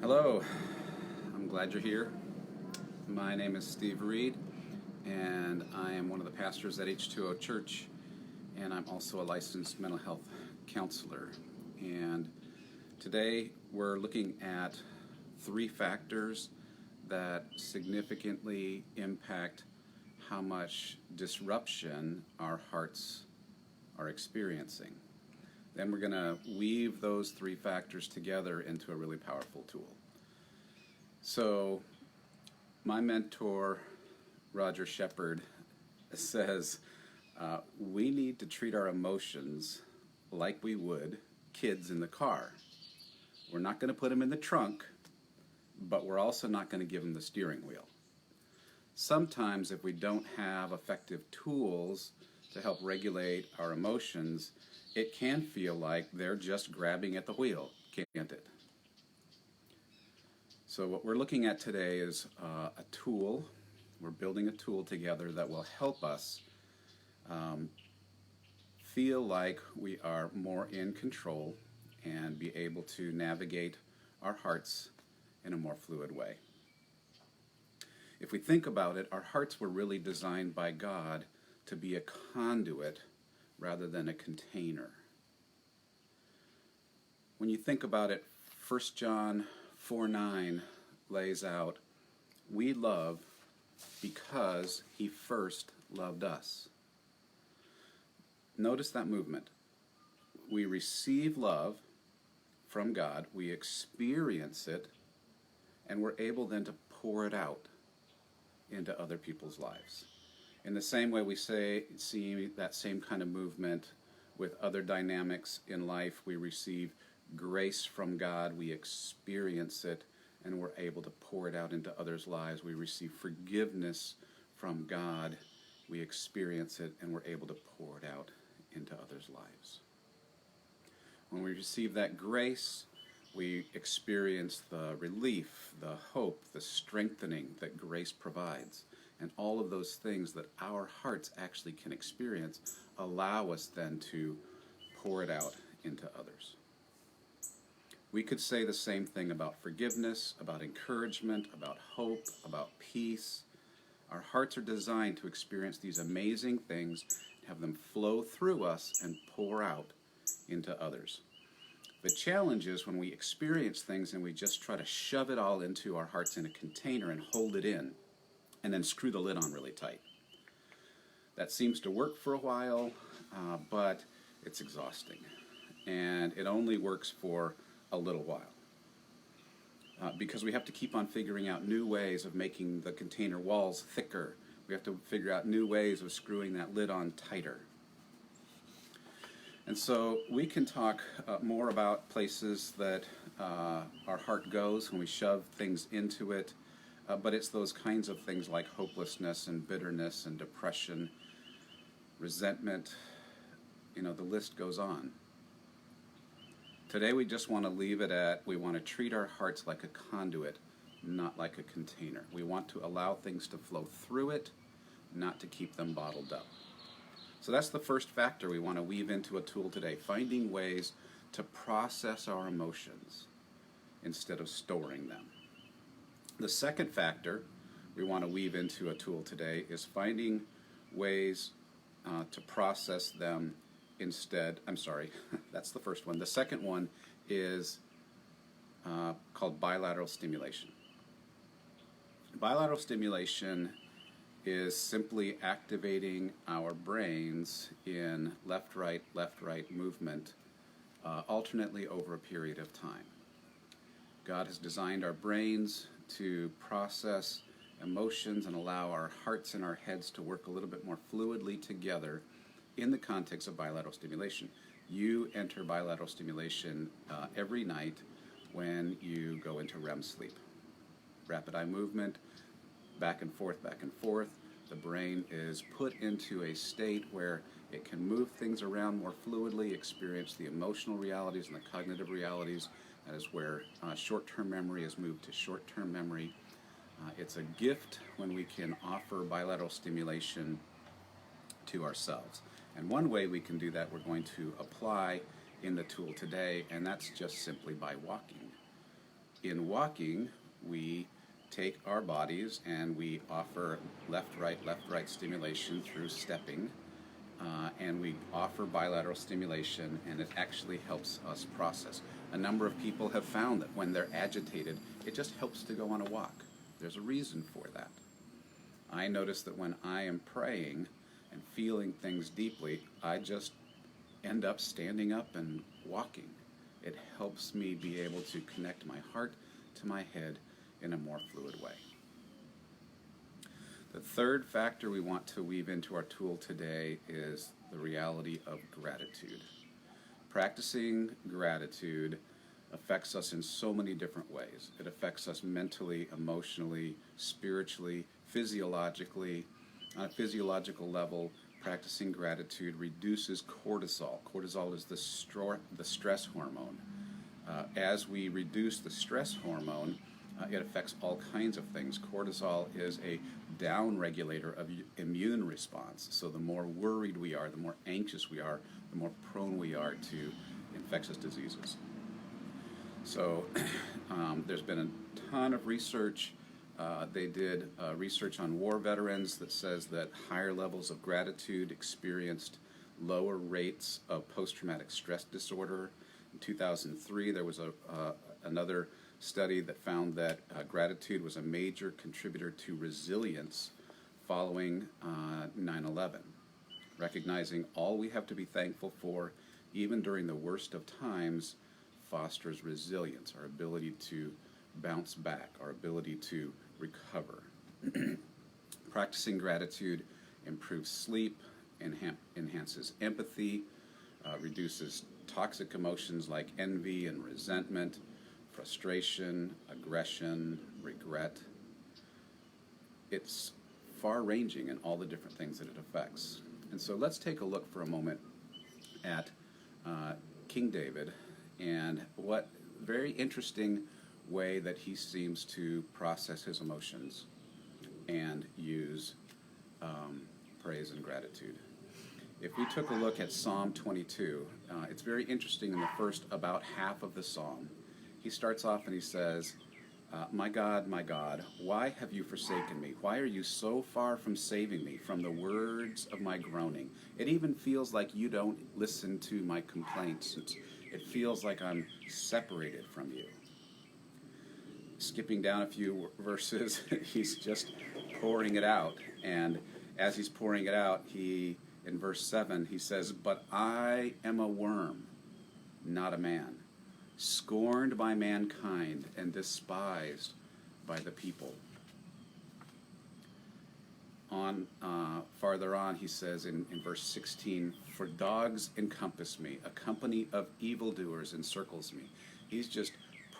Hello, I'm glad you're here. My name is Steve Reed, and I am one of the pastors at H2O Church, and I'm also a licensed mental health counselor. And today we're looking at 3 factors that significantly impact how much disruption our hearts are experiencing. Then we're going to weave those 3 factors together into a really powerful tool. So, my mentor, Roger Shepard, says we need to treat our emotions like we would kids in the car. We're not going to put them in the trunk, but we're also not going to give them the steering wheel. Sometimes if we don't have effective tools to help regulate our emotions, it can feel like they're just grabbing at the wheel, can't it? So what we're looking at today is a tool. We're building a tool together that will help us feel like we are more in control and be able to navigate our hearts in a more fluid way. If we think about it, our hearts were really designed by God to be a conduit rather than a container. When you think about it, 1 John 4:9 lays out, we love because he first loved us. Notice that movement. We receive love from God, we experience it, and we're able then to pour it out into other people's lives. In the same way we see that same kind of movement with other dynamics in life, we receive grace from God, we experience it, and we're able to pour it out into others' lives. We receive forgiveness from God, we experience it, and we're able to pour it out into others' lives. When we receive that grace, we experience the relief, the hope, the strengthening that grace provides. And all of those things that our hearts actually can experience allow us then to pour it out into others. We could say the same thing about forgiveness, about encouragement, about hope, about peace. Our hearts are designed to experience these amazing things, have them flow through us and pour out into others. The challenge is when we experience things and we just try to shove it all into our hearts in a container and hold it in, and then screw the lid on really tight. That seems to work for a while, but it's exhausting. And it only works for a little while. Because we have to keep on figuring out new ways of making the container walls thicker. We have to figure out new ways of screwing that lid on tighter. And so we can talk more about places that our heart goes when we shove things into it, but it's those kinds of things like hopelessness and bitterness and depression, resentment, the list goes on. Today we just want to leave it at, we want to treat our hearts like a conduit, not like a container. We want to allow things to flow through it, not to keep them bottled up. So that's the first factor we want to weave into a tool today, finding ways to process our emotions instead of storing them. The second factor we want to weave into a tool today is finding ways to process them instead. That's the first one. The second one is called bilateral stimulation. Bilateral stimulation is simply activating our brains in left-right movement alternately over a period of time. God has designed our brains to process emotions and allow our hearts and our heads to work a little bit more fluidly together in the context of bilateral stimulation. You enter bilateral stimulation every night when you go into REM sleep. Rapid eye movement, back and forth. The brain is put into a state where it can move things around more fluidly, experience the emotional realities and the cognitive realities. That is where short-term memory is moved to short-term memory. It's a gift when we can offer bilateral stimulation to ourselves. And one way we can do that we're going to apply in the tool today, and that's just simply by walking. in walking, we take our bodies and we offer left, right stimulation through stepping, and we offer bilateral stimulation, and it actually helps us process. A number of people have found that when they're agitated, it just helps to go on a walk. There's a reason for that. I notice that when I am praying and feeling things deeply, I just end up standing up and walking. It helps me be able to connect my heart to my head in a more fluid way. The third factor we want to weave into our tool today is the reality of gratitude. Practicing gratitude affects us in so many different ways. It affects us mentally, emotionally, spiritually, physiologically. On a physiological level, practicing gratitude reduces cortisol. Cortisol is the stress hormone. As we reduce the stress hormone, it affects all kinds of things. Cortisol is a down regulator of immune response. So the more worried we are, the more anxious we are, the more prone we are to infectious diseases. So there's been a ton of research. They did research on war veterans that says that higher levels of gratitude experienced lower rates of post-traumatic stress disorder. In 2003, there was another study that found that gratitude was a major contributor to resilience following 9/11. Recognizing all we have to be thankful for, even during the worst of times, fosters resilience, our ability to bounce back, our ability to recover. Practicing gratitude improves sleep, enhances empathy, reduces toxic emotions like envy and resentment, frustration, aggression, regret. It's far-ranging in all the different things that it affects. And so let's take a look for a moment at King David and what very interesting way that he seems to process his emotions and use praise and gratitude. If we took a look at Psalm 22, it's very interesting in the first about half of the psalm. He starts off and he says, my God, why have you forsaken me? Why are you so far from saving me from the words of my groaning? It even feels like you don't listen to my complaints. It feels like I'm separated from you. Skipping down a few verses, he's just pouring it out. And as he's pouring it out, in verse 7, he says, but I am a worm, not a man, scorned by mankind and despised by the people. Farther on, he says in verse 16, for dogs encompass me, a company of evildoers encircles me. He's just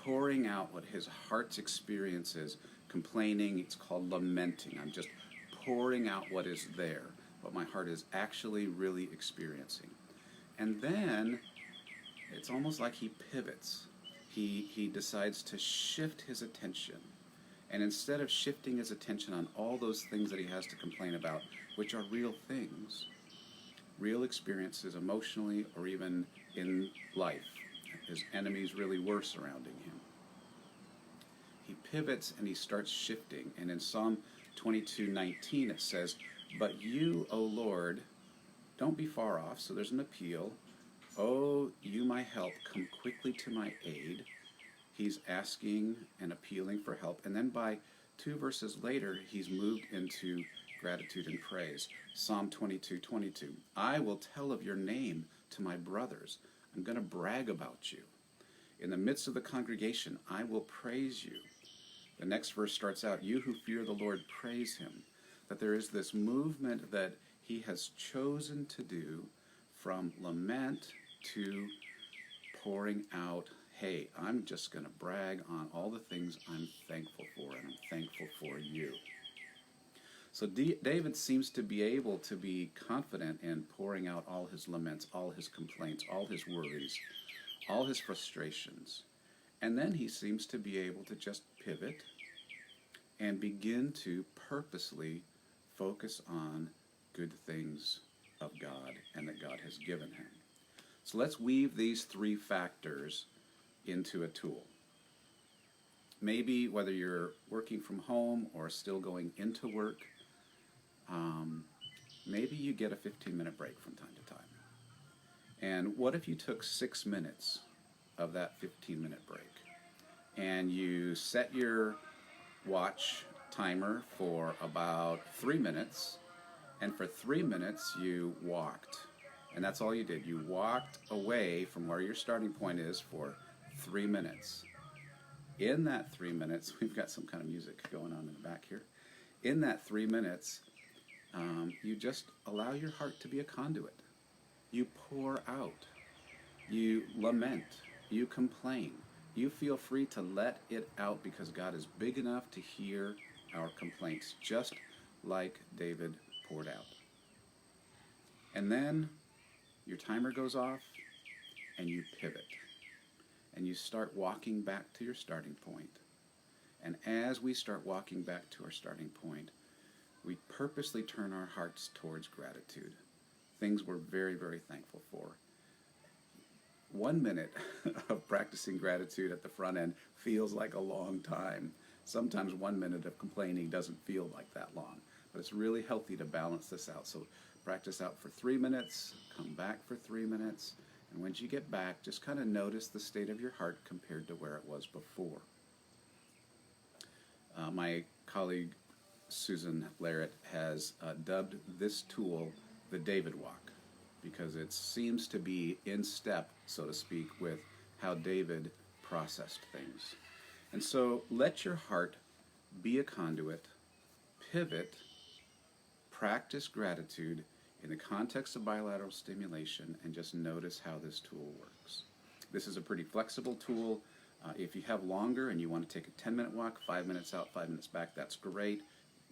pouring out what his heart's experience is, complaining. It's called lamenting. I'm just pouring out what is there, what my heart is actually really experiencing. And then it's almost like he pivots. He decides to shift his attention. And instead of shifting his attention on all those things that he has to complain about, which are real things, real experiences emotionally or even in life, his enemies really were surrounding him. He pivots and he starts shifting. And in Psalm 22:19 it says, but you, O Lord, don't be far off. So there's an appeal. Oh, you my help, come quickly to my aid. He's asking and appealing for help. And then by 2 verses later, he's moved into gratitude and praise. Psalm 22:22. I will tell of your name to my brothers. I'm going to brag about you. In the midst of the congregation, I will praise you. The next verse starts out, you who fear the Lord, praise him. That there is this movement that he has chosen to do from lament to pouring out, hey, I'm just going to brag on all the things I'm thankful for, and I'm thankful for you. So David seems to be able to be confident in pouring out all his laments, all his complaints, all his worries, all his frustrations. And then he seems to be able to just pivot and begin to purposely focus on good things of God and that God has given him. So let's weave these 3 factors into a tool. maybe whether you're working from home or still going into work, maybe you get a 15-minute break from time to time. And what if you took 6 minutes of that 15-minute break and you set your watch timer for about 3 minutes, and for 3 minutes you walked, and that's all you did. You walked away from where your starting point is for 3 minutes. In that 3 minutes, we've got some kind of music going on in the back here. In that 3 minutes, you just allow your heart to be a conduit. You pour out. You lament. You complain. You feel free to let it out because God is big enough to hear our complaints, just like David poured out. And then your timer goes off and you pivot. And you start walking back to your starting point. And as we start walking back to our starting point, we purposely turn our hearts towards gratitude. Things we're very, very thankful for. 1 minute of practicing gratitude at the front end feels like a long time. Sometimes 1 minute of complaining doesn't feel like that long. But it's really healthy to balance this out. So practice out for 3 minutes, come back for 3 minutes, and once you get back, just kind of notice the state of your heart compared to where it was before. My colleague Susan Larrett has dubbed this tool the David Walk, because it seems to be in step, so to speak, with how David processed things. And so let your heart be a conduit, pivot, practice gratitude in the context of bilateral stimulation, and just notice how this tool works. This is a pretty flexible tool. If you have longer and you want to take a 10-minute walk, 5 minutes out, 5 minutes back, that's great,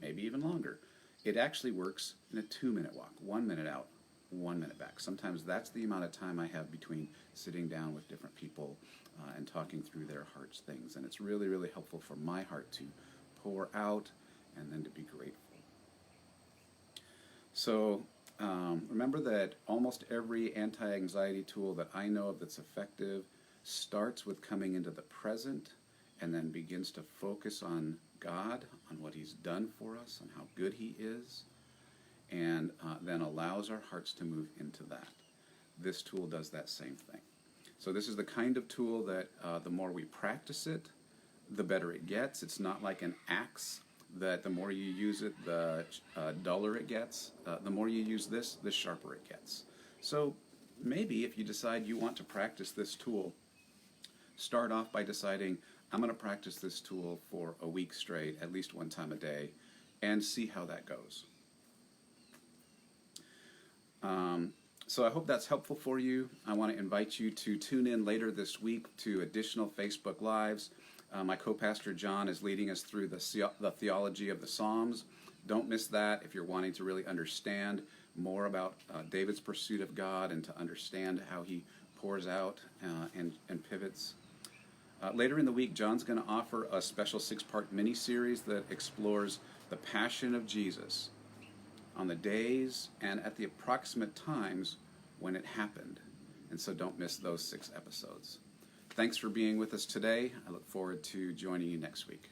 maybe even longer. It actually works in a 2-minute walk, 1 minute out, 1 minute back. Sometimes that's the amount of time I have between sitting down with different people and talking through their heart's things. And it's really, really helpful for my heart to pour out and then to be grateful. So remember that almost every anti-anxiety tool that I know of that's effective starts with coming into the present and then begins to focus on God, on what He's done for us, on how good He is, and then allows our hearts to move into that. This tool does that same thing. So this is the kind of tool that the more we practice it, the better it gets. It's not like an axe that the more you use it, the duller it gets. The more you use this, the sharper it gets. So maybe if you decide you want to practice this tool, start off by deciding, I'm going to practice this tool for a week straight, at least one time a day, and see how that goes. So I hope that's helpful for you. I want to invite you to tune in later this week to additional Facebook Lives. My co-pastor John is leading us through the theology of the Psalms. Don't miss that if you're wanting to really understand more about David's pursuit of God and to understand how he pours out and pivots. Later in the week, John's going to offer a special 6-part mini-series that explores the passion of Jesus on the days and at the approximate times when it happened. And so don't miss those 6 episodes. Thanks for being with us today. I look forward to joining you next week.